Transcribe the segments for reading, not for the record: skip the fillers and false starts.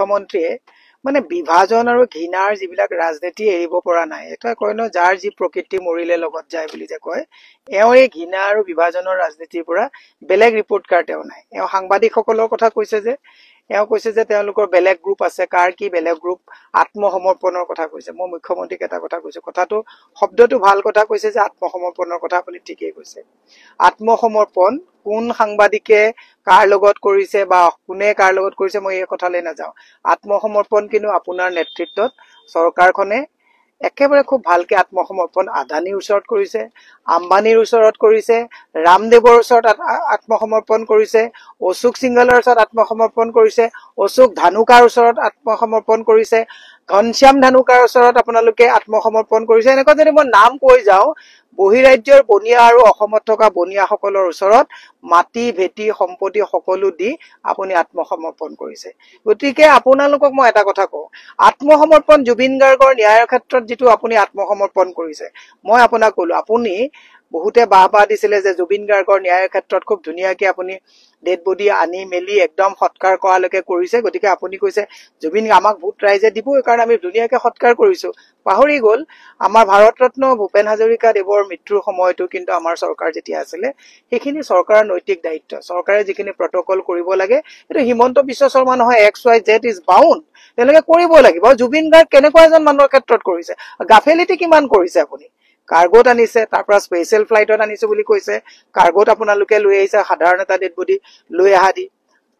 মুখ্যমন্ত্ৰীয়ে মানে বিভাজন আৰু ঘৃণাৰ যিবিলাক ৰাজনীতি এৰিব পৰা নাই। এটা কয় ন যাৰ যি প্ৰকৃতি মৰিলে লগত যায় বুলি যে কয়, এওঁ এই ঘৃণা আৰু বিভাজনৰ ৰাজনীতিৰ পৰা বেলেগ ৰিপৰ্ট কাৰ্ড এওঁ নাই। এওঁ সাংবাদিকসকলৰ কথা কৈছে যে তেওঁলোকৰ বেলেগ গ্ৰুপ আছে, কাৰ কি বেলেগ গ্ৰুপ, আত্মসমৰ্পণৰ কথা কৈছে। মই মুখ্যমন্ত্ৰীক এটা কথা কৈছো, কথাটো শব্দটো ভাল কথা কৈছে যে আত্মসমৰ্পণৰ কথা আপুনি ঠিকেই কৈছে। আত্মসমৰ্পণ কোন সাংবাদিকে কাৰ লগত কৰিছে বা কোনে কাৰ লগত কৰিছে মই এই কথালৈ নাযাওঁ। আত্মসমৰ্পণ কিন্তু আপোনাৰ নেতৃত্বত চৰকাৰখনে একেবাৰে খুব ভালকে আত্মসমৰ্পণ আদানীৰ ওচৰত কৰিছে, আম্বানীৰ ওচৰত কৰিছে, ৰামদেৱৰ ওচৰত আত্মসমৰ্পণ কৰিছে, অশোক সিংঘলৰ ওচৰত আত্মসমৰ্পণ কৰিছে, অশোক ধানুকাৰ ওচৰত আত্মসমৰ্পণ কৰিছে, ঘনশ্যাম ধানুকাৰ ওচৰত আপোনালোকে আত্মসমৰ্পণ কৰিছে। এনেকুৱা যদি মই নাম কৈ যাওঁ, বহিৰাজ্যৰ বনিয়া আৰু অসমত থকা বনিয়াসকলৰ ওচৰত মাটি ভেটি সম্পত্তি সকলো দি আপুনি আত্মসমৰ্পণ কৰিছে। গতিকে আপোনালোকক মই এটা কথা কওঁ, আত্মসমৰ্পণ জুবিন গাৰ্গৰ ন্যায়ৰ ক্ষেত্ৰত যিটো আপুনি আত্মসমৰ্পণ কৰিছে, মই আপোনাক কলো, আপুনি বহুতে বাহ দিছিলে যে জুবিন গাৰ্গৰ ন্যায়ৰ ক্ষেত্ৰত খুব ধুনীয়াকে আপুনি ডেড বডি আনি মেলি একদম সৎকাৰ কৰালৈকে কৰিছে। গতিকে আপুনি কৈছে জুবিন আমাক ভোট ৰাইজে দিব, সেইকাৰণে আমি ধুনীয়াকে সৎকাৰ কৰিছো। পাহৰি গল আমাৰ ভাৰত ৰত্ন ভূপেন হাজৰিকা দেৱৰ মৃত্যুৰ সময়তো কিন্তু আমাৰ চৰকাৰ যেতিয়া আছিলে, সেইখিনি চৰকাৰৰ নৈতিক দায়িত্ব। চৰকাৰে যিখিনি প্ৰটকল কৰিব লাগে সেইটো হিমন্ত বিশ্ব শৰ্মা নহয়, XYZ ইজ বাউণ্ড, তেওঁলোকে কৰিব লাগিব। জুবিন গাৰ্গ কেনেকুৱা এজন মানুহৰ ক্ষেত্ৰত কৰিছে, গাফেলিটি কিমান কৰিছে আপুনি। কাৰ্গোত আনিছে, তাৰ পৰা স্পেচিয়েল ফ্লাইটত আনিছো বুলি কৈছে, কাৰ্গোত আপোনালোকে লৈ আহিছে সাধাৰণ এটা ডেড বডি লৈ অহা দি।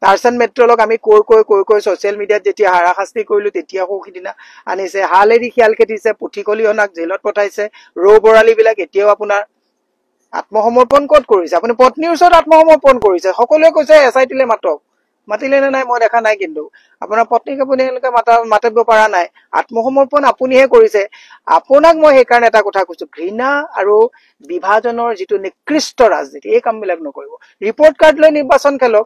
টাৰ্চন মেট্ৰলক আমি কৈ ছচিয়েল মিডিয়াত যেতিয়া হাৰাশাস্তি কৰিলো তেতিয়া আকৌ সিদিনা আনিছে, হাল এৰি শিয়াল খেদিছে, পুঠিকলিহনাক জেলত পঠাইছে, ৰৌ বৰালী বিলাক এতিয়াও আপোনাৰ আত্মসমৰ্পণ ক'ত কৰিছে। আপুনি পত্নীৰ ওচৰত আত্মসমৰ্পণ কৰিছে, সকলোৱে কৈছে SIT লে মাতিলে নে নাই মই দেখা নাই, কিন্তু আপোনাৰ পত্নীক আপুনি এনেকে মাতিব পৰা নাই। আত্মসমৰ্পণ আপুনিহে কৰিছে। আপোনাক মই সেইকাৰণে এটা কথা কৈছো, ঘৃণা আৰু বিভাজনৰ যিটো নিকৃষ্ট ৰাজনীতি, এই কামবিলাক নকৰিব। ৰিপৰ্ট কাৰ্ড লৈ নিৰ্বাচন খেলক,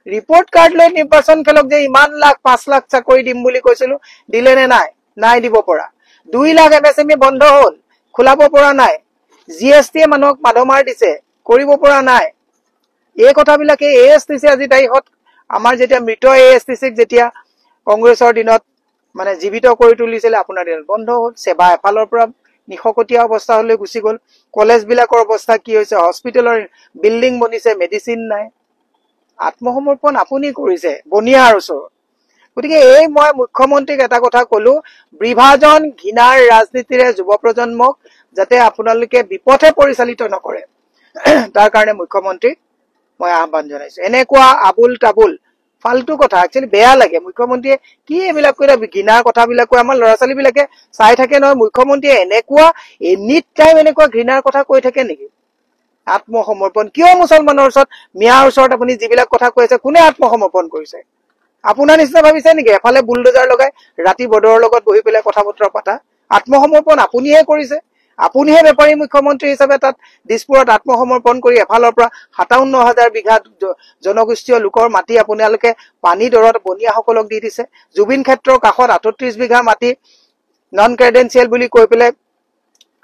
ৰিপৰ্ট কাৰ্ড লৈ নিৰ্বাচন খেলক। যে ইমান লাখ 5 লাখ চাকৰি দিম বুলি কৈছিলো, দিলে নে নাই? নাই দিব পৰা। 2 লাখ MSME বন্ধ হল, খোলাব পৰা নাই। GST মানুহক মাধমাৰ দিছে, কৰিব পৰা নাই। এই কথাবিলাকে ASTC আজি তাৰিখত আমাৰ যেতিয়া মৃত ASTCক যেতিয়া কংগ্ৰেছৰ দিনত মানে জীৱিত কৰি তুলিছিলে, আপোনাৰ দিনত বন্ধ হল। সেৱা এফালৰ পৰা নিশকতীয়া অৱস্থা হলে গুচি গল। কলেজ বিলাকৰ অৱস্থা কি হৈছে, হস্পিটেলৰ বিল্ডিং বনিছে, মেডিচিন নাই। আত্মসমৰ্পণ আপুনি কৰিছে বনিয়াৰ ওচৰত। গতিকে এই মই মুখ্যমন্ত্ৰীক এটা কথা কলো, বিভাজন ঘৃণাৰ ৰাজনীতিৰে যুৱ প্ৰজন্মক যাতে আপোনালোকে বিপথে পৰিচালিত নকৰে, তাৰ কাৰণে মুখ্যমন্ত্ৰীক মই আহ্বান জনাইছো। এনেকুৱা আবুল তাবুল ফাল্টু কথা একচুৱেলি বেয়া লাগে। মুখ্যমন্ত্ৰীয়ে কি এইবিলাক কৈ ঘৃণাৰ কথাবিলাক কৈ আমাৰ ল'ৰা ছোৱালী বিলাকে চাই থাকে নহয়। মুখ্যমন্ত্ৰীয়ে এনেকুৱা এনি টাইম এনেকুৱা ঘৃণাৰ কথা কৈ থাকে নেকি? আত্মসমৰ্পণ কিয় মুছলমানৰ ওচৰত, মিয়াৰ ওচৰত আপুনি যিবিলাক কথা কৈ আছে, কোনে আত্মসমৰ্পণ কৰিছে? আপোনাৰ নিচিনা ভাবিছে নেকি এফালে বুলডোজাৰ লগাই ৰাতি বদৰৰ লগত বহি পেলাই কথা বতৰা পাতা? আত্মসমৰ্পণ আপুনিহে কৰিছে। আপুনিহে বেপাৰী মুখ্যমন্ত্ৰী হিচাপে তাত দিছপুৰত আত্মসমৰ্পণ কৰি এফালৰ পৰা 57,000 বিঘা জনগোষ্ঠীয় লোকৰ মাটি আপোনালোকে পানী দৰত বনিয়াসকলক দি দিছে। জুবিন ক্ষেত্ৰৰ কাষত 38 বিঘা মাটি নন ক্ৰেডেন্সিয়েল বুলি কৈ পেলাই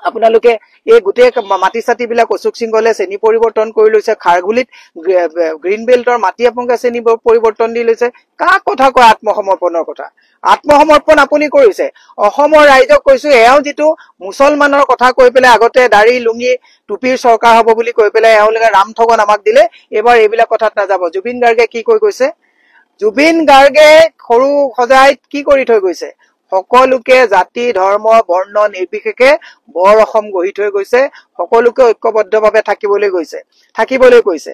আপোনালোকে এই গোটেই মাটি চাটি বিলাক অশোক সিংহলে শ্ৰেণী পৰিৱৰ্তন কৰি লৈছে। খাৰঘুলিত গ্ৰীণ বেল্টৰ মাটি আপোনালোকে শ্ৰেণী পৰিৱৰ্তন দি লৈছে। কাক কথা কয় আত্মসমৰ্পণৰ কথা? আত্মসমৰ্পণ আপুনি কৰিছে। অসমৰ ৰাইজক কৈছো, এওঁ যিটো মুছলমানৰ কথা কৈ পেলাই আগতে দাড়ি লুঙি টুপিৰ চৰকাৰ হব বুলি কৈ পেলাই এওঁলোকে ৰাম ঠগন আমাক দিলে, এইবাৰ এইবিলাক কথাত নাযাব। জুবিন গাৰ্গে কি কৈ গৈছে? জুবিন গাৰ্গে সৰু সজাইত কি কৰি থৈ গৈছে? সকলোকে জাতি ধৰ্ম বৰ্ণ নিৰ্বিশেষে বৰ অসম গঢ়ি থৈ গৈছে। সকলোকে ঐক্যবদ্ধভাৱে থাকিবলৈ কৈছে।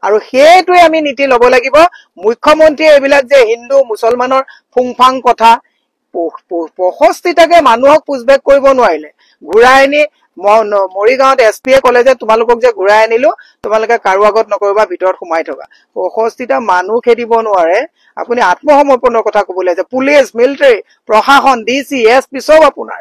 আৰু সেইটোৱে আমি নীতি লব লাগিব। মুখ্যমন্ত্ৰীয়ে এইবিলাক যে হিন্দু মুছলমানৰ ফুংফাং কথা, 65টাকে মানুহক পুছবেক কৰিব নোৱাৰিলে। ঘূৰাই আনি মৰিগাঁৱত SPয়ে কলে যে তোমালোকক যে ঘূৰাই আনিলো, তোমালোকে কাৰো আগত নকৰিবা, ভিতৰত সোমাই থকা। 65টা মানুহ খেদিব নোৱাৰে, আপুনি আত্মসমৰ্পণৰ কথা কবলৈ আছে। পুলিচ, মিলিটাৰী, প্ৰশাসন, DC, SP চব আপোনাৰ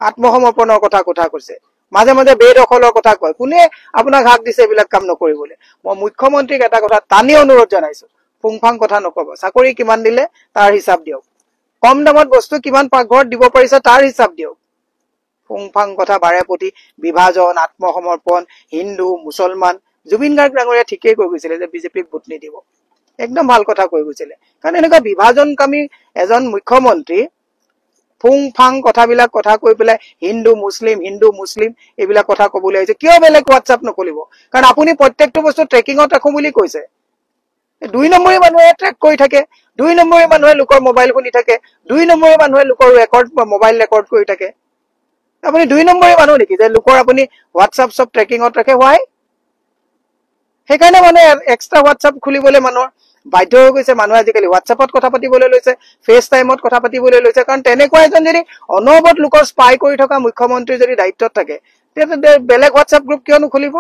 আত্মসমৰ্পণৰ কথা কৈছে। মাজে মাজে বেদখলৰ কথা কয়। কোনে আপোনাক হাক দিছে এইবিলাক কাম নকৰিবলৈ? মই মুখ্যমন্ত্ৰীক এটা কথা টানি অনুৰোধ জনাইছো, ফুংফাং কথা নকব। চাকৰি কিমান দিলে তাৰ হিচাপ দিয়ক। কম দামত বস্তু কিমান পাকঘৰত দিব পাৰিছে তাৰ হিচাপ দিয়ক। ফুংফাং কথা বাৰে প্ৰতি বিভাজন, আত্মসমৰ্পণ, হিন্দু মুছলমান। জুবিন গাৰ্গ ডাঙৰীয়া ঠিকেই কৈ গৈছিলে যে বিজেপিক ভোট নিদিব। একদম ভাল কথা কৈ গৈছিলে কাৰণ এনেকুৱা বিভাজনকামী এজন মুখ্যমন্ত্ৰী ফুং ফাং কথাবিলাক কথা কৈ পেলাই হিন্দু মুছলিম এইবিলাক কথা ক'বলৈ আহিছে কিয় বেলেগ হোৱাটছআপ নকলিব কাৰণ আপুনি প্ৰত্যেকটো বস্তু ট্ৰেকিঙত ৰাখো বুলি কৈছে 2 নম্বৰী মানুহে ট্ৰেক কৰি থাকে 2 নম্বৰী মানুহে লোকৰ মোবাইল শুনি থাকে 2 নম্বৰী মানুহে লোকৰ ৰেকৰ্ড মোবাইল ৰেকৰ্ড কৰি থাকে আপুনি 2 নম্বৰী মানুহ নেকি যে লোকৰ আপুনি হোৱাটছআপ সব ট্ৰেকিঙত ৰাখে হোৱাই সেইকাৰণে মানে এক্সট্ৰা হোৱাটছআপ খুলিবলৈ মানুহৰ বাধ্য হৈ গৈছে মানুহ আজিকালি হোৱাটছআপত কথা পাতিবলৈ লৈছে ফেচ টাইমত কথা পাতিবলৈ লৈছে কাৰণ তেনেকুৱা এজন যদি অনবৰত লোকৰ স্পাই কৰি থকা মুখ্যমন্ত্ৰী যদি দায়িত্বত থাকে তেন্তে বেলেগ হোৱাটছআপ গ্ৰুপ কিয় নুখুলিব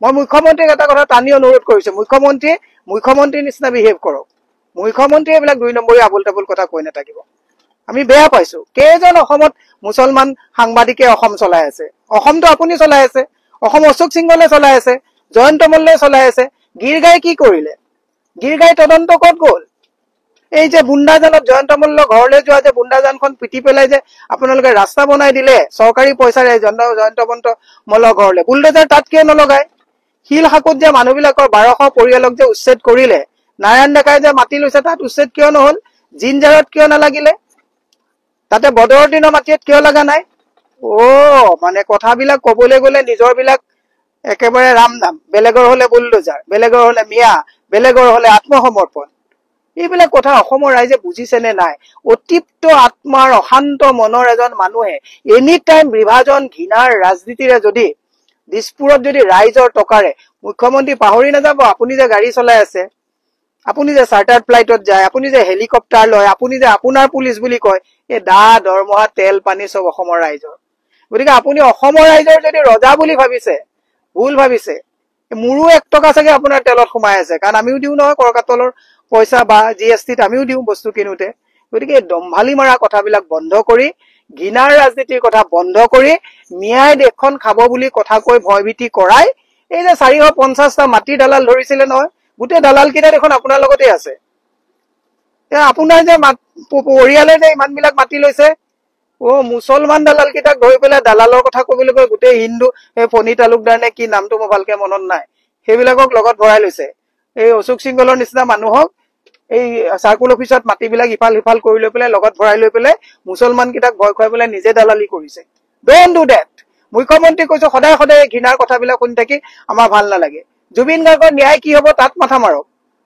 মই মুখ্যমন্ত্ৰীক এটা কথা টানি অনুৰোধ কৰিছো মুখ্যমন্ত্ৰীৰ নিচিনা বিহেভ কৰক মুখ্যমন্ত্ৰীয়ে এইবিলাক 2 নম্বৰী আবুল তাবুল কথা কৈ নাথাকিব আমি বেয়া পাইছো কেইজন অসমত মুছলমান সাংবাদিকে অসম চলাই আছে অসমটো আপুনি চলাই আছে অসম অশোক সিংহলে চলাই আছে জয়ন্ত মল্লে চলাই আছে গিৰগাই কি কৰিলে গিৰগাই তদন্ত ক'ত গ'ল এই যে বুন্দাজানত জয়ন্ত মল্ল ঘৰলৈ যোৱা যে বুন্দাজানখন পিটি পেলাই যে আপোনালোকে ৰাস্তা বনাই দিলে চৰকাৰী পইচাৰে জয়ন্ত মল্ল ঘৰলৈ বুলডোজাৰ তাত কিয় নলগায় হিল হাকুত যে মানুহবিলাকৰ 1200 পৰিয়ালক যে উচ্ছেদ কৰিলে নাৰায়ণ ডেকাই যে মাটি লৈছে তাত উচ্ছেদ কিয় নহল জিনজাৰত কিয় নালাগিলে তাতে বদৰৰ দিনৰ মাটিত কিয় লগা নাই মানে কথাবিলাক ক'বলৈ গ'লে নিজৰ বিলাক একেবাৰে ৰামনাম বেলেগৰ হলে বুলডোজাৰ বেলেগৰ হলে মিয়া বেলেগৰ হলে আত্মসমৰ্পণ এইবিলাক কথা অসমৰ ৰাইজে বুজিছে নে নাই অতিপ্ত আত্মাৰ অশান্ত মনৰ এজন মানুহে এনি টাইম বিভাজন ঘৃণাৰ ৰাজনীতিৰে যদি দিছপুৰত যদি ৰাইজৰ টকাৰে মুখ্যমন্ত্ৰী পাহৰি নাযাব আপুনি যে গাড়ী চলাই আছে আপুনি যে চাৰ্টাৰ্ড ফ্লাইটত যায় আপুনি যে হেলিকপ্টাৰ লয় আপুনি যে আপোনাৰ পুলিচ বুলি কয় এই দৰমহা তেল পানী সব অসমৰ ৰাইজৰ গতিকে আপুনি অসমৰ ৰাইজৰ যদি ৰজা বুলি ভাবিছে ভুল ভাবিছে মোৰো 1 টকা চাগে আপোনাৰ তেলত সোমাই আছে কাৰণ আমিও দিও নহয় কৰকাতলৰ পইচা বা জিএসটিত আমিও দিও বস্তু কিনোতে গতিকে দম্ভালি মাৰা কথাবিলাক বন্ধ কৰি ঘৃণাৰ ৰাজনীতিৰ কথা বন্ধ কৰি মিয়াই দেশখন খাব বুলি কথা কৈ ভয়ভীতি কৰাই এই যে 450টা মাটি দালাল ধৰিছিলে নহয় গোটেই দালাল কিটা দেখোন আপোনাৰ লগতে আছে আপোনাৰ যে পৰিয়ালে যে ইমানবিলাক মাটি লৈছে মুছলমান দালাল কিটাক ধৰি পেলাই দালালৰ কথা কবলৈ গৈ গোটেই হিন্দু এই ফণী তালুকদাৰ নে কি নামটো মই ভালকে মনত নাই সেইবিলাকক লগত ভৰাই লৈছে এই অশোক সিংহলৰ নিচিনা মানুহক এই সাৰ্কুল অফিসত মাটিবিলাক ইফাল ইফাল কৰি লৈ পেলাই লগত ভৰাই লৈ পেলাই মুছলমান কিটাক ভয় খুৱাই পেলাই নিজে দালালি কৰিছে ডোন্ট ডু দ্যাট মুখ্যমন্ত্ৰী কৈছো সদায় সদায় ঘৃণাৰ কথাবিলাক শুনি থাকি আমাৰ ভাল নালাগে জুবিন গাৰ্গৰ ন্যায় কি হ'ব তাত মাথা মাৰক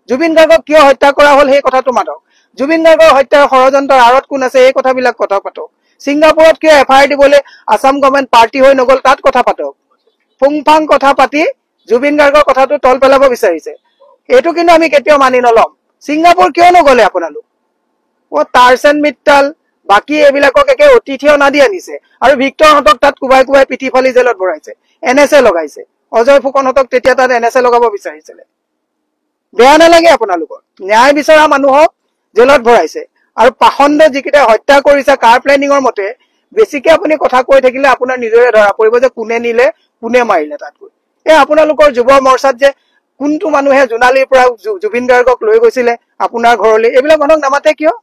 জুবিন গাৰ্গক কিয় হত্যা কৰা হ'ল সেই কথাটো মাতক জুবিন গাৰ্গৰ হত্যাৰ ষড়যন্ত্ৰৰ আঁৰত কোন আছে এই কথাবিলাক কথা পাতক সিংগাপুৰত কিয় এফআইআৰ দিবলৈ আসাম গভৰ্ণমেণ্ট পাৰ্টি হৈ নগল তাত কথা পাতক ফুংফাং কথা পাতি জুবিন গাৰ্গৰ কথাটো তল পেলাব বিচাৰিছে এইটো কিন্তু আমি কেতিয়াও মানি নলম সিংগাপুৰ কিয় নগলে আপোনালোক টাৰ্চেন মিট্টাল বাকি এইবিলাকক একে অতিথি অনাদি আনিছে আৰু ভিক্টৰ হতক তাত কুবাই কুবাই পিঠি ফালি জেলত ভৰাইছে এনএসএ লগাইছে অজয় ফুকন হতক তেতিয়া তাত এনএসএ লগাব বিচাৰিছিলে বেয়া নালাগে আপোনালোকৰ ন্যায় বিচৰা মানুহক জেলত ভৰাইছে আৰু পাখণ্ড যিকিটা হত্যা কৰিছে কাৰ প্লেনিঙৰ মতে বেছিকে আপুনি কথা কৈ থাকিলে আপোনাৰ নিজৰে ধৰা পৰিব যে কোনে নিলে কোনে মাৰিলে তাত গৈ আপোনালোকৰ যুৱ মৰ্চাত যে কোনটো মানুহে জোনালীৰ পৰা জুবিন গাৰ্গক লৈ গৈছিলে আপোনাৰ ঘৰলৈ এইবিলাক মানুহক নামাতে কিয়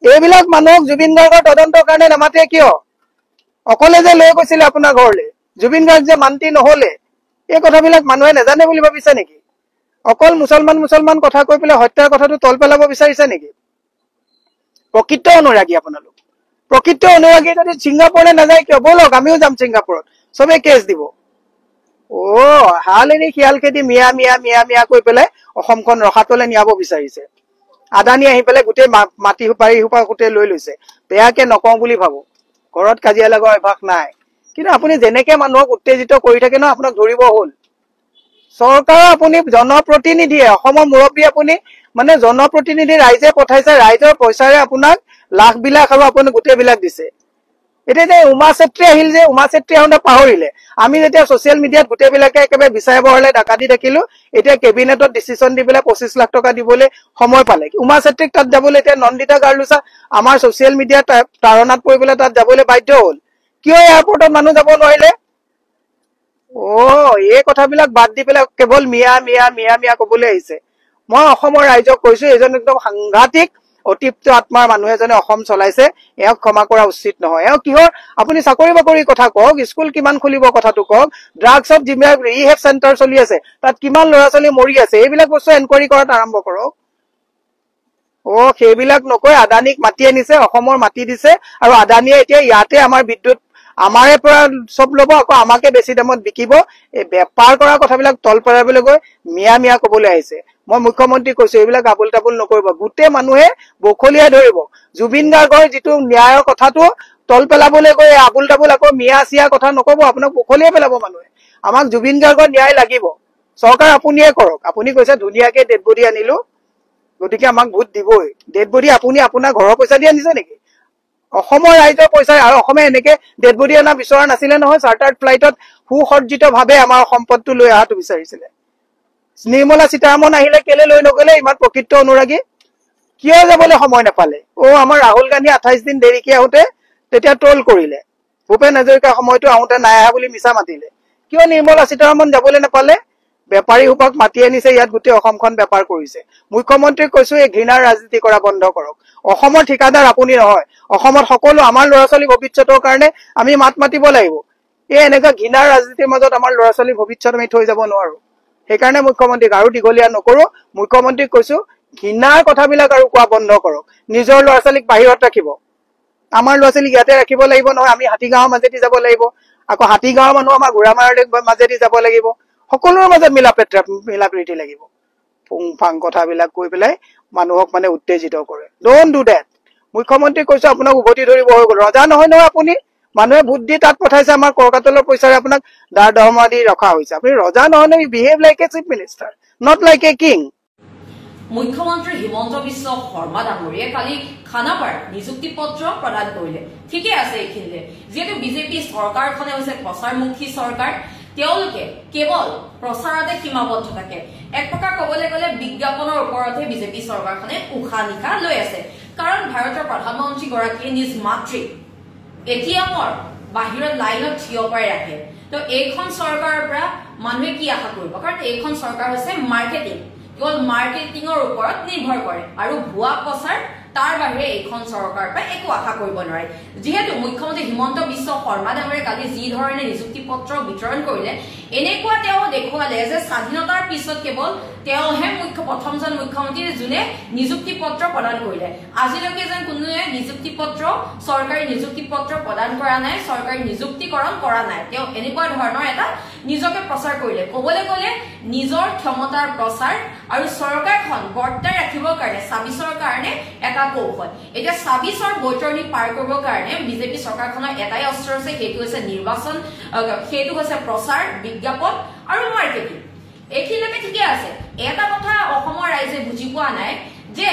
এইবিলাক মানুহক জুবিন গাৰ্গৰ তদন্তৰ কাৰণে নামাতে কিয় অকলে যে লৈ গৈছিলে আপোনাৰ ঘৰলৈ জুবিন গাৰ্গ যে মান্তি নহলে এই কথাবিলাক মানুহে নাজানে বুলি ভাবিছে নেকি অকল মুছলমান কথা কৈ পেলাই হত্যাৰ কথাটো তল পেলাব বিচাৰিছে নেকি প্ৰকৃত অনুৰাগী আপোনালোক প্ৰকৃত অনুৰাগী যদি সিংগাপুৰলৈ নাযায় কিয় বলক আমিও যাম সিংগাপুৰত সবে কেছ দিব হালেনি খিয়াল খেদি মিয়া মিয়া মিয়া মিয়া কৈ পেলাই অসমখন ৰখাতলে নিয়াব বিচাৰিছে আদানী আহি পেলাই গোটেই মাটি বাৰী সোপা গোটেই লৈ লৈছে বেয়াকে নকওঁ বুলি ভাবো ঘৰত কাজিয়া লগা অভ্যাস নাই কিন্তু আপুনি যেনেকে মানুহক উত্তেজিত কৰি থাকে ন আপোনাক ধৰিব হ'ল চৰকাৰ আপুনি জনপ্ৰতিনিধিয়ে অসমৰ মুৰব্বী আপুনি মানে জনপ্ৰতিনিধি ৰাইজে পঠাইছে ৰাইজৰ পইচাৰে আপোনাক লাখ বিলাক আৰু আপুনি গোটেই বিলাক দিছে এতিয়া যে উমা চেত্ৰী আহিল যে উমা চেত্ৰী আহোঁতে পাহৰিলে আমি যেতিয়া ছচিয়েল মিডিয়াত গোটেই বিলাকে একেবাৰে বিচাৰে বহলে ডাকাতি দেখিলো এতিয়া কেবিনেটত ডিচিছন দি পেলাই 25 লাখ টকা দিবলৈ সময় পালে উমা চেত্ৰীক তাত যাবলৈ এতিয়া নন্দিতা গাৰ্লুচা আমাৰ ছচিয়েল মিডিয়াত তাৰণাত পৰি পেলাই তাত যাবলৈ বাধ্য হ'ল কিয় এয়াৰপৰ্টত মানুহ যাব নোৱাৰিলে এই কথাবিলাক বাদ দি পেলাই কেৱল মিয়া মিয়া মিয়া মিয়া কবলৈ আহিছে মই অসমৰ ৰাইজক কৈছো এজন একদম সাংঘাতিক অতিপ্ত আত্মাৰ মানুহ এজনে অসম চলাইছে এওক ক্ষমা কৰা উচিত নহয় এওক কিহৰ আপুনি চাকৰি বাকৰি কথা কওক স্কুল কিমান খুলিব কথাটো কওক ড্ৰাগছত যিবিলাক ৰিহেব চেণ্টাৰ চলি আছে তাত কিমান ল'ৰা ছোৱালী মৰি আছে এইবিলাক বস্তু এনকুৱাৰী কৰাত আৰম্ভ কৰক সেইবিলাক নকৈ আদানীক মাতি আনিছে অসমৰ মাটি দিছে আৰু আদানীয়ে এতিয়া ইয়াতে আমাৰ বিদ্যুৎ আমাৰে পৰা সব ল'ব আকৌ আমাকে বেছি দামত বিকিব এই বেপাৰ কৰা কথাবিলাক তল পেলাবলৈ গৈ মিয়া ক'বলৈ আহিছে মই মুখ্যমন্ত্ৰী কৈছো এইবিলাক আবুল তাবুল নকৰিব গোটেই মানুহে বখলিয়াই ধৰিব জুবিন গাৰ্গৰ যিটো ন্যায়ৰ কথাটো তল পেলাবলৈ গৈ আবুল তাবুল আকৌ মিয়া চিয়া কথা নকব আপোনাক বখলিয়াই পেলাব মানুহে আমাক জুবিন গাৰ্গৰ ন্যায় লাগিব চৰকাৰ আপুনিয়ে কৰক আপুনি কৈছে ধুনীয়াকে ডেড বডি আনিলো গতিকে আমাক ভোট দিবই ডেড বডি আপুনি আপোনাৰ ঘৰৰ পইচা দি আনিছে নেকি অসমৰ ৰাইজৰ পইচা আৰু অসমে এনেকে ডেড বডি আনা বিচৰা নাছিলে নহয় চাৰ্টাৰ্ড ফ্লাইটত সুসজ্জিতভাৱে আমাৰ সম্পদটো লৈ অহাটো বিচাৰিছিলে নিৰ্মলা সীতাৰামন আহিলে কেলে লৈ নগলে ইমান প্ৰকৃত অনুৰাগী কিয় যাবলৈ সময় নাপালে আমাৰ ৰাহুল গান্ধী 28 দিন দেৰিকে আহোতে তেতিয়া ট্ৰল কৰিলে ভূপেন হাজৰিকা সময়টো আহোতে নাই আহা বুলি মিছা মাতিলে কিয় নিৰ্মলা সীতাৰামন যাবলৈ নাপালে বেপাৰী হুপক মাতি আনিছে ইয়াত গোটেই অসমখন বেপাৰ কৰিছে মুখ্যমন্ত্ৰীক কৈছো এই ঘৃণাৰ ৰাজনীতি কৰা বন্ধ কৰক অসমৰ ঠিকাদাৰ আপুনি নহয় অসমত সকলো আমাৰ ল'ৰা ছোৱালী ভৱিষ্যতৰ কাৰণে আমি মাত মাতিব লাগিব এনেকুৱা ঘৃণাৰ ৰাজনীতিৰ মাজত আমাৰ ল'ৰা ছোৱালী ভৱিষ্যত আমি থৈ যাব নোৱাৰো সেইকাৰণে মুখ্যমন্ত্ৰীক আৰু দীঘলীয়া নকৰো মুখ্যমন্ত্ৰীক কৈছো ঘৃণাৰ কথাবিলাক আৰু কোৱা বন্ধ কৰক নিজৰ ল'ৰা ছোৱালীক বাহিৰত ৰাখিব আমাৰ ল'ৰা ছোৱালীক ইয়াতে ৰাখিব লাগিব নহয় আমি হাতীগাঁৱৰ মাজেদি যাব লাগিব আকৌ হাতীগাঁৱৰ মানুহ আমাৰ ঘোঁৰামাৰাৰ মাজেদি যাব লাগিব সকলোৰে মাজত মিলা প্ৰীতি লাগিব পুংফাং কথাবিলাক কৈ পেলাই মানুহক মানে উত্তেজিত কৰে ডোন্ট ডু ডেট মুখ্যমন্ত্ৰীক কৈছো আপোনাক উভতি ধৰিব হৈ গ'ল ৰজা নহয় নহয় আপুনি মানুহে ভোট দি তাত পঠাইছে আমাৰ কৰকাতলৰ পইচাৰে আপোনাক দাৰ দৰমহা দি ৰখা হৈছে আপুনি ৰজা নহয় নহয় behave like a chief minister not like a king মুখ্যমন্ত্ৰী হিমন্ত বিশ্ব শৰ্মা ডাঙৰীয়ে কালি খানাপাৰাত নিযুক্তি পত্ৰ প্ৰদান কৰিলে ঠিকে আছে এইখিনিতে যেহেতু বিজেপি চৰকাৰখনে হৈছে প্ৰচাৰমুখী চৰকাৰ তেওঁলোকে কেৱল প্ৰচাৰতে সীমাবদ্ধ থাকে এক প্ৰকাৰ ক'বলৈ গ'লে বিজ্ঞাপনৰ ওপৰতে বিজেপি চৰকাৰখনে উশাহ নিশাহ লৈ আছে কাৰণ ভাৰতৰ প্ৰধানমন্ত্ৰী গৰাকীয়ে নিজ মাতৃক এটিএমৰ বাহিৰত লাইনত থিয় কৰাই ৰাখে তো এইখন চৰকাৰৰ পৰা মানুহে কি আশা কৰিব কাৰণ এইখন চৰকাৰ হৈছে মাৰ্কেটিং কেৱল মাৰ্কেটিঙৰ ওপৰত নিৰ্ভৰ কৰে আৰু ভুৱা প্ৰচাৰ তাৰ বাহিৰে এইখন চৰকাৰৰ পৰা একো আশা কৰিব নোৱাৰে যেহেতু মুখ্যমন্ত্ৰী হিমন্ত বিশ্ব শৰ্মা ডাঙৰীয়ে কালি যি ধৰণে নিযুক্তি পত্ৰ বিতৰণ কৰিলে এনেকুৱা তেওঁ দেখুৱালে যে স্বাধীনতাৰ পিছত কেৱল তেওঁহে প্ৰথমজন মুখ্যমন্ত্ৰী যোনে নিযুক্তি পত্ৰ প্ৰদান কৰিলে আজিলৈকে যেন কোনোৱে নিযুক্তি পত্ৰ চৰকাৰী নিযুক্তি পত্ৰ প্ৰদান কৰা নাই চৰকাৰী নিযুক্তিকৰণ কৰা নাই তেওঁ এনেকুৱা ধৰণৰ এটা নিজকে প্ৰচাৰ কৰিলে ক'বলৈ গ'লে নিজৰ ক্ষমতাৰ প্ৰচাৰ আৰু চৰকাৰখন বৰ্তাই ৰাখিবৰ কাৰণে সাবিছৰ কাৰণে এটা কৌশল এতিয়া সাবিছৰ বৈতৰণি পাৰ কৰিবৰ কাৰণে বিজেপি চৰকাৰখনৰ এটাই অস্ত্ৰ আছে সেইটো হৈছে নিৰ্বাচন সেইটো হৈছে প্ৰচাৰ বিজ্ঞাপন আৰু মাৰ্কেটিং এইখিনিলৈকে ঠিকে আছে এটা কথা অসমৰ ৰাইজে বুজি পোৱা নাই যে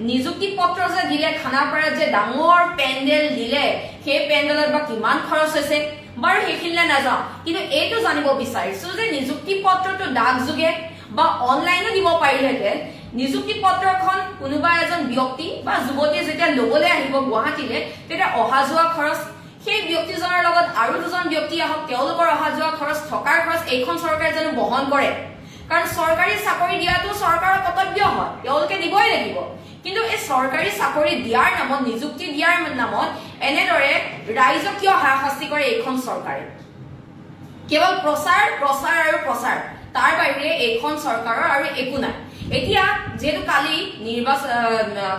নিযুক্তি পত্ৰ যে দিলে খানাপাৰাত যে ডাঙৰ পেণ্ডেল দিলে সেই পেণ্ডেলত বা কিমান খৰচ হৈছে বাৰু সেইখিনিলে নাযাওঁ কিন্তু এইটো জানিব বিচাৰিছো যে নিযুক্তি পত্ৰটো ডাক যোগে বা অনলাইনো দিব পাৰিলেহেঁতেন নিযুক্তি পত্ৰখন কোনোবা এজন ব্যক্তি বা যুৱতীয়ে যেতিয়া ল'বলৈ আহিব গুৱাহাটীলৈ তেতিয়া অহা যোৱা খৰচ সেই ব্যক্তিজনৰ লগত আৰু দুজন ব্যক্তি আহক তেওঁলোকৰ অহা যোৱা খৰচ থকাৰ খৰচ এইখন চৰকাৰে জানো বহন কৰে কাৰণ চৰকাৰী চাকৰি দিয়াটো চৰকাৰৰ কৰ্তব্য হয় তেওঁলোকে দিবই লাগিব কিন্তু এই চৰকাৰী চাকৰি দিয়াৰ নামত নিযুক্তি দিয়াৰ নামত এনেদৰে ৰাইজক কিয় হাৰাশাস্তি কৰে এইখন চৰকাৰে কেৱল প্ৰচাৰ প্ৰচাৰ আৰু প্ৰচাৰ তাৰ বাহিৰে এইখন চৰকাৰৰ আৰু একো নাই এতিয়া যেহেতু কালি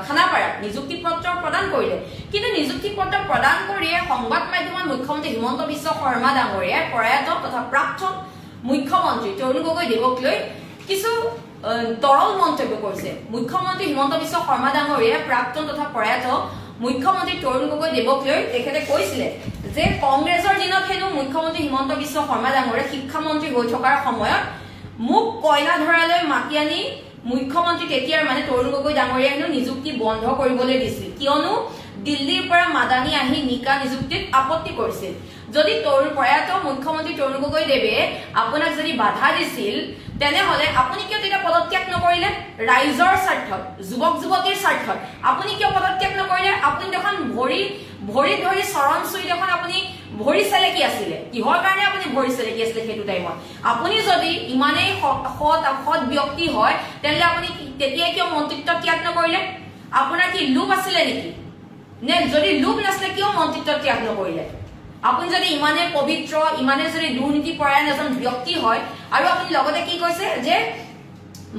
খানাপাৰাত নিযুক্তি পত্ৰ প্ৰদান কৰিলে কিন্তু নিযুক্তি পত্ৰ প্ৰদান কৰিয়ে সংবাদ মাধ্যমত মুখ্যমন্ত্ৰী হিমন্ত বিশ্ব শৰ্মা ডাঙৰীয়াই প্ৰয়াত তথা প্ৰাক্তন মুখ্যমন্ত্ৰী তৰুণ গগৈ দেৱক লৈ কিছু তৰল মন্তব্য কৰিছে মুখ্যমন্ত্ৰী হিমন্ত বিশ্ব শৰ্মা ডাঙৰীয়াই প্ৰাক্তন তথা প্ৰয়াত মুখ্যমন্ত্ৰী তৰুণ গগৈ দেৱক লৈ তেখেতে কৈছিলে যে কংগ্ৰেছৰ দিনত হেনো মুখ্যমন্ত্ৰী হিমন্ত বিশ্ব শৰ্মা ডাঙৰীয়া শিক্ষামন্ত্ৰী হৈ থকাৰ সময়ত মোক কয়লা ধৰালৈ মাতি আনি মুখ্যমন্ত্ৰী তেতিয়াৰ মানে তৰুণ গগৈ ডাঙৰীয়া হেনো নিযুক্তি বন্ধ কৰিবলৈ দিছিল কিয়নো দিল্লীৰ পৰা মাদানী আহি নিকা নিযুক্তিত আপত্তি কৰিছিল যদি প্ৰয়াত মুখ্যমন্ত্ৰী তৰুণ গগৈ দেৱে আপোনাক যদি বাধা দিছিল তেনেহলে আপুনি কিয় তেতিয়া পদত্যাগ নকৰিলে ৰাইজৰ স্বাৰ্থত যুৱক যুৱতীৰ স্বাৰ্থত আপুনি কিয় পদত্যাগ নকৰিলে আপুনি দেখোন ভৰি ধৰি চৰণ চুই দেখোন আপুনি ভৰি চেলেকি আছিলে কিহৰ কাৰণে আপুনি ভৰি চেলেকি আছিলে সেইটো টাইমত আপুনি যদি ইমানেই সৎ ব্যক্তি হয় তেন্তে আপুনি তেতিয়া কিয় মন্ত্ৰিত্ব ত্যাগ নকৰিলে আপোনাৰ কি লোভ আছিলে নেকি নে যদি লোভ নাছিলে কিয় মন্ত্ৰিত্ব ত্যাগ নকৰিলে আপুনি যদি ইমানে পবিত্ৰ ইমানে যদি দুৰ্নীতি পৰায়ণ এজন ব্যক্তি হয় আৰু আপুনি লগতে কি কৈছে যে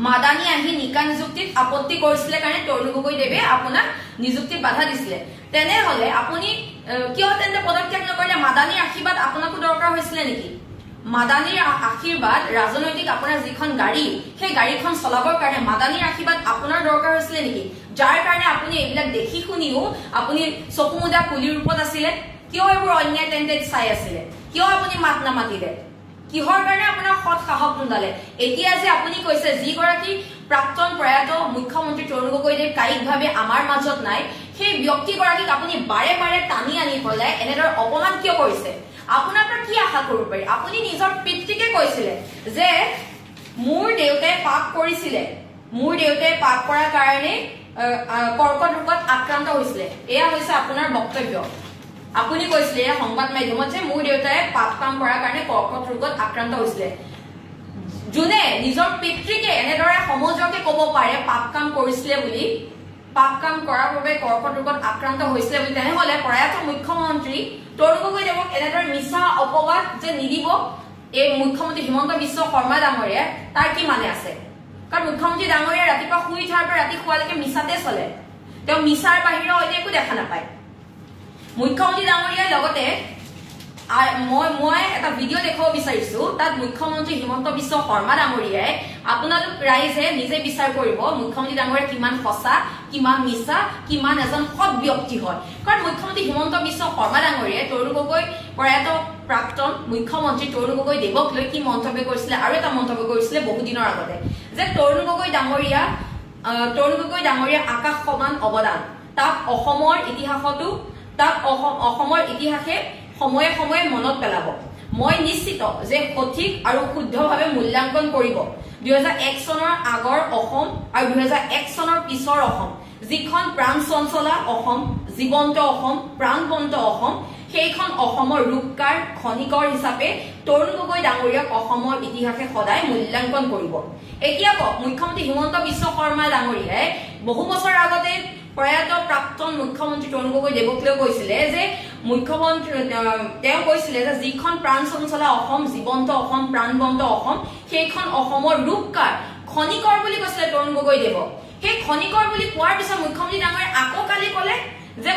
মাদানী আহি নিকা নিযুক্তিত আপত্তি কৰিছিলে কাৰণে তৰুণ গগৈদেৱে আপোনাক নিযুক্তিত বাধা দিছিলে তেনেহলে আপুনি কিয় তেন্তে পদত্যাগ নকৰিলে মাদানীৰ আশীৰ্বাদ আপোনাকো দৰকাৰ হৈছিলে নেকি মাদানীৰ আশীৰ্বাদ ৰাজনৈতিক আপোনাৰ যিখন গাড়ী সেই গাড়ীখন চলাবৰ কাৰণে মাদানীৰ আশীৰ্বাদ আপোনাৰ দৰকাৰ হৈছিলে নেকি যাৰ কাৰণে আপুনি এইবিলাক দেখি শুনিও আপুনি চকুমুদা কুলিৰ ৰূপত আছিলে কিয় এইবোৰ অন্যায় তেন্তে চাই আছিলে কিয় আপুনি মাত নামাতিলে কিহৰ কাৰণে আপোনাৰ সৎ সাহস নোলালে এতিয়া যে আপুনি কৈছে যিগৰাকী প্ৰাক্তন প্ৰয়াত মুখ্যমন্ত্ৰী তৰুণ গগৈদেৱ কায়িকভাৱে আমাৰ মাজত নাই সেই ব্যক্তিগৰাকীক আপুনি বাৰে বাৰে টানি আনি পেলাই এনেদৰে অপমান কিয় কৰিছে আপোনাৰ পৰা কি আশা কৰিব পাৰি আপুনি নিজৰ পিতৃকে কৈছিলে যে মোৰ দেউতাই পাপ কৰিছিলে মোৰ দেউতাই পাপ কৰাৰ কাৰণে কৰ্কট ৰোগত আক্ৰান্ত হৈছিলে এয়া হৈছে আপোনাৰ বক্তব্য আপুনি কৈছিলে সংবাদ মাধ্যমত যে মোৰ দেউতাই পাপ কাম কৰাৰ কাৰণে কৰ্কট ৰোগত আক্ৰান্ত হৈছিলে যোনে নিজৰ পিতৃকে এনেদৰে সমজকে ক'ব পাৰে পাপ কাম কৰিছিলে বুলি পাপ কাম কৰাৰ বাবে কৰ্কট ৰোগত আক্ৰান্ত হৈছিলে বুলি তেনেহলে প্ৰয়াত মুখ্যমন্ত্ৰী তৰুণ গগৈদেৱক এনেদৰে মিছা অপবাদ যে নিদিব এই মুখ্যমন্ত্ৰী হিমন্ত বিশ্ব শৰ্মা ডাঙৰীয়া তাৰ কি মানে আছে কাৰণ মুখ্যমন্ত্ৰী ডাঙৰীয়া ৰাতিপুৱা শুই উঠাৰ পৰা ৰাতি শুৱালৈকে মিছাতে চলে তেওঁ মিছাৰ বাহিৰে অন্য একো দেখা নাপায় মুখ্যমন্ত্ৰী ডাঙৰীয়াৰ লগতে মই এটা ভিডিঅ' দেখাব বিচাৰিছো তাত মুখ্যমন্ত্ৰী হিমন্ত বিশ্ব শৰ্মা ডাঙৰীয়াই আপোনালোক ৰাইজে নিজে বিচাৰ কৰিব মুখ্যমন্ত্ৰী ডাঙৰীয়া কিমান সঁচা কিমান মিছা কিমান এজন সৎ ব্যক্তি হয় কাৰণ মুখ্যমন্ত্ৰী হিমন্ত বিশ্ব শৰ্মা ডাঙৰীয়াই তৰুণ গগৈ প্ৰয়াত প্ৰাক্তন মুখ্যমন্ত্ৰী তৰুণ গগৈ দেৱক লৈ কি মন্তব্য কৰিছিলে আৰু এটা মন্তব্য কৰিছিলে বহুদিনৰ আগতে যে তৰুণ গগৈ ডাঙৰীয়া আকাশ সমান অৱদান তাক অসমৰ ইতিহাসতো তাক অসমৰ ইতিহাসে সময়ে সময়ে মনত পেলাব মই নিশ্চিত যে সঠিক আৰু শুদ্ধভাৱে মূল্যাংকন কৰিব 2001 চনৰ আগৰ অসম আৰু 2001 চনৰ পিছৰ অসম যিখন প্ৰাণ চঞ্চলা অসম জীৱন্ত অসম প্ৰাণবন্ত অসম সেইখন অসমৰ ৰূপকাৰ খনিকৰ হিচাপে তৰুণ গগৈ ডাঙৰীয়াক অসমৰ ইতিহাসে সদায় মূল্যাংকন কৰিব এতিয়া মুখ্যমন্ত্ৰী হিমন্ত বিশ্ব শৰ্মা ডাঙৰীয়াই বহু বছৰ আগতে প্ৰয়াত প্ৰাক্তন মুখ্যমন্ত্ৰী তৰুণ গগৈ দেৱক লৈ কৈছিলে যে মুখ্যমন্ত্ৰী তেওঁ কৈছিলে যে যিখন প্ৰাণ চঞ্চলা অসম জীৱন্ত অসম প্ৰাণবন্ত অসম সেইখন অসমৰ ৰূপকাৰ খনিকৰ বুলি কৈছিলে তৰুণ গগৈ দেৱক সেই খনিকৰ বুলি কোৱাৰ পিছত মুখ্যমন্ত্ৰী ডাঙৰীয়াই আকৌ কালি ক'লে যে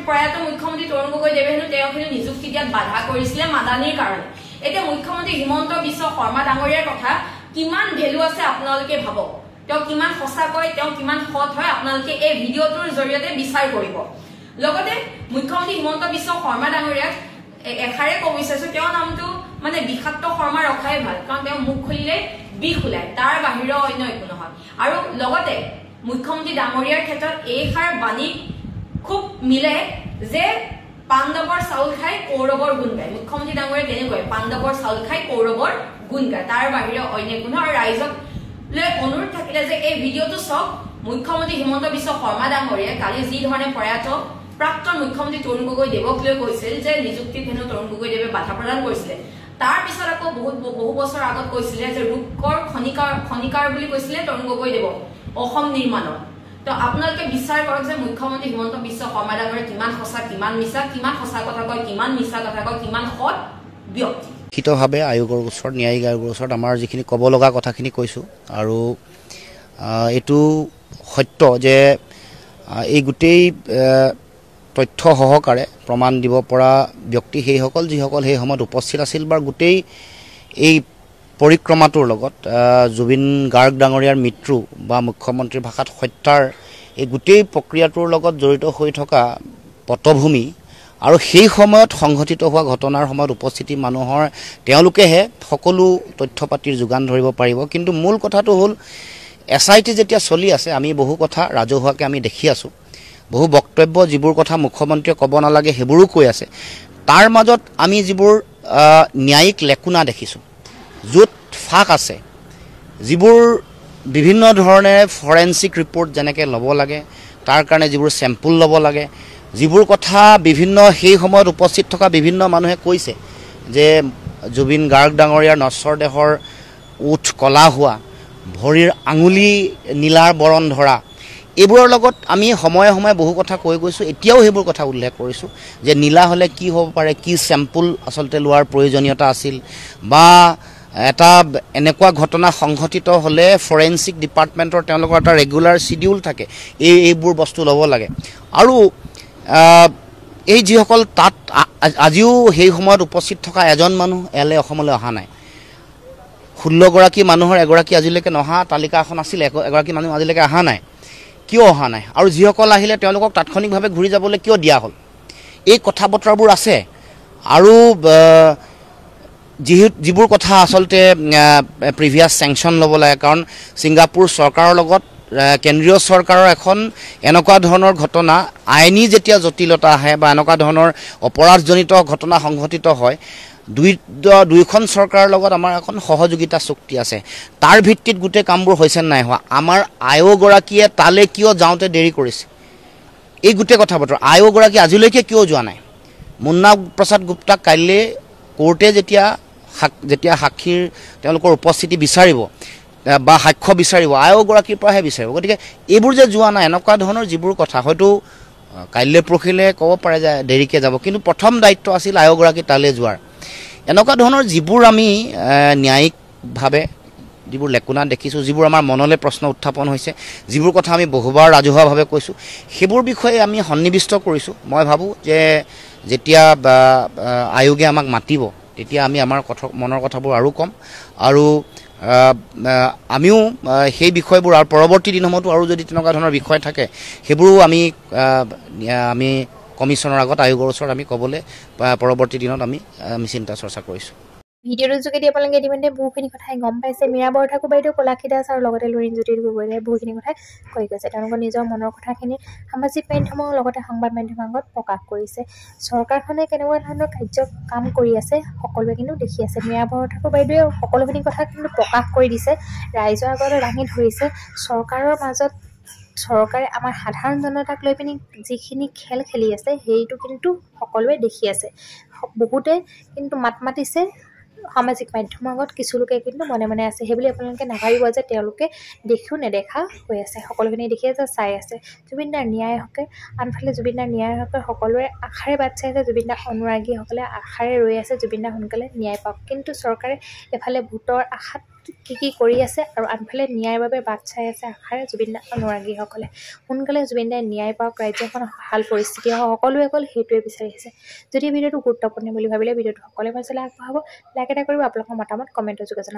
প্ৰয়াত মুখ্যমন্ত্ৰী তৰুণ গগৈ দেৱে হেনো তেওঁক নিযুক্তি দিয়াত বাধা কৰিছিলে মাদানীৰ কাৰণে এতিয়া মুখ্যমন্ত্ৰী হিমন্ত বিশ্ব শৰ্মা ডাঙৰীয়াৰ কথা কিমান ভেলু আছে আপোনালোকে ভাবক তেওঁ কিমান সঁচা কয় তেওঁ কিমান সৎ হয় আপোনালোকে এই ভিডিঅ'টোৰ জৰিয়তে বিচাৰ কৰিব লগতে মুখ্যমন্ত্ৰী হিমন্ত বিশ্ব শৰ্মা ডাঙৰীয়াক এষাৰে ক'ব বিচাৰিছো তেওঁৰ নামটো মানে বিষাক্ত শৰ্মা ৰখাই ভাল কাৰণ তেওঁ মুখ খুলিলে বিষ ওলায় তাৰ বাহিৰে অন্য একো নহয় আৰু লগতে মুখ্যমন্ত্ৰী ডাঙৰীয়াৰ ক্ষেত্ৰত এইষাৰ বাণী খুব মিলে যে পাণ্ডৱৰ চাউল খাই কৌৰৱৰ গুণ গায় মুখ্যমন্ত্ৰী ডাঙৰীয়া তেনেকৈ পাণ্ডৱৰ চাউল খাই কৌৰৱৰ গুণ গায় তাৰ বাহিৰে অন্য একো নহয় আৰু ৰাইজক অনুৰোধ থাকিলে যে এই ভিডিঅ'টো চাওক মুখ্যমন্ত্ৰী হিমন্ত বিশ্ব শৰ্মা ডাঙৰীয়াই কালি যি ধৰণে প্ৰয়াত প্ৰাক্তন মুখ্যমন্ত্ৰী তৰুণ গগৈ দেৱক লৈ কৈছিল যে নিযুক্তিত হেনো তৰুণ গগৈ দেৱে বাধা প্ৰদান কৰিছিলে তাৰ পিছত আকৌ বহু বছৰ আগত কৈছিলে যে ৰূপকৰ খনিকাৰ বুলি কৈছিলে তৰুণ গগৈ দেৱক অসম নিৰ্মাণৰ তো আপোনালোকে বিচাৰ কৰক যে মুখ্যমন্ত্ৰী হিমন্ত বিশ্ব শৰ্মা ডাঙৰীয়া কিমান সঁচা কিমান মিছা কিমান সঁচা কথা কয় কিমান মিছা কথা কয় কিমান সৎ ব্যক্তি লিখিতভাৱে আয়োগৰ ওচৰত ন্যায়িক আয়োগৰ ওচৰত আমাৰ যিখিনি ক'ব লগা কথাখিনি কৈছোঁ আৰু এইটো সত্য যে এই গোটেই তথ্য সহকাৰে প্ৰমাণ দিব পৰা ব্যক্তি সেইসকল যিসকল সেই সময়ত উপস্থিত আছিল বা গোটেই এই পৰিক্ৰমাটোৰ লগত জুবিন গাৰ্গ ডাঙৰীয়াৰ মৃত্যু বা মুখ্যমন্ত্ৰীৰ ভাষাত হত্যাৰ এই গোটেই প্ৰক্ৰিয়াটোৰ লগত জড়িত হৈ থকা পটভূমি আৰু সেই সময়ত সংঘটিত হোৱা ঘটনাৰ সময়ত উপস্থিতি মানুহৰ তেওঁলোকেহে সকলো তথ্য পাতিৰ যোগান ধৰিব পাৰিব কিন্তু মূল কথাটো হ'ল SIT যেতিয়া চলি আছে আমি বহু কথা ৰাজহুৱাকৈ আমি দেখি আছোঁ বহু বক্তব্য যিবোৰ কথা মুখ্যমন্ত্ৰীয়ে ক'ব নালাগে সেইবোৰো কৈ আছে তাৰ মাজত আমি যিবোৰ ন্যায়িক লেকুনা দেখিছোঁ য'ত ফাঁক আছে যিবোৰ বিভিন্ন ধৰণে ফৰেনচিক ৰিপৰ্ট যেনেকৈ ল'ব লাগে তাৰ কাৰণে যিবোৰ চেম্পুল ল'ব লাগে যিবোৰ কথা বিভিন্ন সেই সময়ত উপস্থিত থকা বিভিন্ন মানুহে কৈছে যে জুবিন গাৰ্গ ডাঙৰীয়াৰ নশ্বৰ দেহৰ ওঠ কলা হোৱা ভৰিৰ আঙুলি নীলাৰ বৰণ ধৰা এইবোৰৰ লগত আমি সময়ে সময়ে বহু কথা কৈ গৈছোঁ, এতিয়াও সেইবোৰ কথা উল্লেখ কৰিছোঁ যে নীলা হ'লে কি হ'ব পাৰে, কি চেম্পুল আচলতে লোৱাৰ প্ৰয়োজনীয়তা আছিল, বা এটা এনেকুৱা ঘটনা সংঘটিত হ'লে ফৰেনচিক ডিপাৰ্টমেণ্টৰ তেওঁলোকৰ এটা ৰেগুলাৰ চিডিউল থাকে, এইবোৰ বস্তু ল'ব লাগে। আৰু এই যিসকল তাত আজিও সেই সময়ত উপস্থিত থকা এজন মানুহ ইয়ালৈ অসমলৈ অহা নাই, 16গৰাকী মানুহৰ এগৰাকী আজিলৈকে নহা তালিকা এখন আছিল, এগৰাকী মানুহ আজিলৈকে অহা নাই, কিয় অহা নাই? আৰু যিসকল আহিলে তেওঁলোকক তাৎক্ষণিকভাৱে ঘূৰি যাবলৈ কিয় দিয়া হ'ল? এই কথা বতৰাবোৰ আছে। আৰু যিবোৰ কথা আচলতে প্ৰিভিয়াছ চেংচন ল'ব লাগে, কাৰণ ছিংগাপুৰ চৰকাৰৰ লগত কেন্দ্ৰীয় চৰকাৰৰ এখন এনেকুৱা ধৰণৰ ঘটনা আইনী যেতিয়া জটিলতা আহে বা এনেকুৱা ধৰণৰ অপৰাধজনিত ঘটনা সংঘটিত হয়, দুইখন চৰকাৰৰ লগত আমাৰ এখন সহযোগিতা চুক্তি আছে, তাৰ ভিত্তিত গোটেই কামবোৰ হৈছে নাই হোৱা। আমাৰ আয়োগৰাকীয়ে তালৈ কিয় যাওঁতে দেৰি কৰিছে, এই গোটেই কথা বতৰা। আয়োগৰাকী আজিলৈকে কিয় যোৱা নাই? মুন্না প্ৰসাদ গুপ্তাক কাইলৈ কোৰ্টে যেতিয়া সাক্ষীৰ তেওঁলোকৰ উপস্থিতি বিচাৰিব বা সাক্ষ্য বিচাৰিব, আয়োগগৰাকীৰ পৰাহে বিচাৰিব। গতিকে এইবোৰ যে যোৱা নাই, এনেকুৱা ধৰণৰ যিবোৰ কথা হয়তো কাইলৈ পৰহিলৈ ক'ব পাৰে যে দেৰিকৈ যাব, কিন্তু প্ৰথম দায়িত্ব আছিল আয়োগগৰাকী তালৈ যোৱাৰ। এনেকুৱা ধৰণৰ যিবোৰ আমি ন্যায়িকভাৱে যিবোৰ লেকুনা দেখিছোঁ, যিবোৰ আমাৰ মনলৈ প্ৰশ্ন উত্থাপন হৈছে, যিবোৰ কথা আমি বহুবাৰ ৰাজহুৱাভাৱে কৈছোঁ, সেইবোৰ বিষয়ে আমি সন্নিৱিষ্ট কৰিছোঁ। মই ভাবোঁ যে যেতিয়া আয়োগে আমাক মাতিব, তেতিয়া আমি আমাৰ মনৰ কথাবোৰ আৰু ক'ম, আৰু আমিও সেই বিষয়বোৰ আৰু পৰৱৰ্তী দিনসমূহতো আৰু যদি তেনেকুৱা ধৰণৰ বিষয় থাকে, সেইবোৰো আমি কমিশ্যনৰ আগত আয়োগৰ ওচৰত আমি ক'বলৈ পৰৱৰ্তী দিনত আমি চিন্তা চৰ্চা কৰিছোঁ। ভিডিঅ'টোৰ যোগেদি আপোনালোকে ইতিমধ্যে বহুখিনি কথাই গম পাইছে। মীৰা বৰঠাকুৰ বাইদেউ, কলাক্ষী দাস আৰু লগতে লুৰিণজ্যোতি গগৈয়ে বহুখিনি কথাই কৈ গৈছে। তেওঁলোকৰ নিজৰ মনৰ কথাখিনি সামাজিক মাধ্যমৰ লগতে সংবাদ মাধ্যমৰ আগত প্ৰকাশ কৰিছে। চৰকাৰখনে কেনেকুৱা ধৰণৰ কাম কৰি আছে সকলোৱে কিন্তু দেখি আছে। মীৰা বৰঠাকুৰ বাইদেৱে সকলোখিনি কথা কিন্তু প্ৰকাশ কৰি দিছে, ৰাইজৰ আগতে দাঙি ধৰিছে। চৰকাৰৰ মাজত চৰকাৰে আমাৰ সাধাৰণ জনতাক লৈ পিনি যিখিনি খেল খেলি আছে, সেইটো কিন্তু সকলোৱে দেখি আছে। বহুতে কিন্তু মাত মাতিছে সামাজিক মাধ্যমৰ আগত, কিছু লোকে কিন্তু মনে মনে আছে। সেইবুলি আপোনালোকে নাভাবিব যে তেওঁলোকে দেখিও নেদেখা হৈ আছে, সকলোখিনি দেখি আছে, চাই আছে। জুবিন দাৰ ন্যায় হকে, আনফালে জুবিন দাৰ ন্যায় হকে সকলোৰে আশাৰে বাট চাই আছে। জুবিন দাৰ অনুৰাগীসকলে আশাৰে ৰৈ আছে জুবিন দা সোনকালে ন্যায় পাওক। কিন্তু চৰকাৰে এফালে ভোটৰ আশাত কি কৰি আছে আৰু আনফালে ন্যায়ৰ বাবে বাট চাই আছে আশাৰে জুবিন দাৰ অনুৰাগীসকলে। সোনকালে জুবিন দাই ন্যায় পাওক, ৰাজ্যখন ভাল পৰিস্থিতি হওক, সকলোৱে অকল সেইটোৱে বিচাৰি আছে। যদি ভিডিঅ'টো গুৰুত্বপূৰ্ণ বুলি ভাবিলে ভিডিঅ'টো সকলোৰে মাজলৈ আগবঢ়াব, লাইক এটা কৰিব, আপোনালোকৰ মতামত কমেণ্টৰ যোগে জনাব।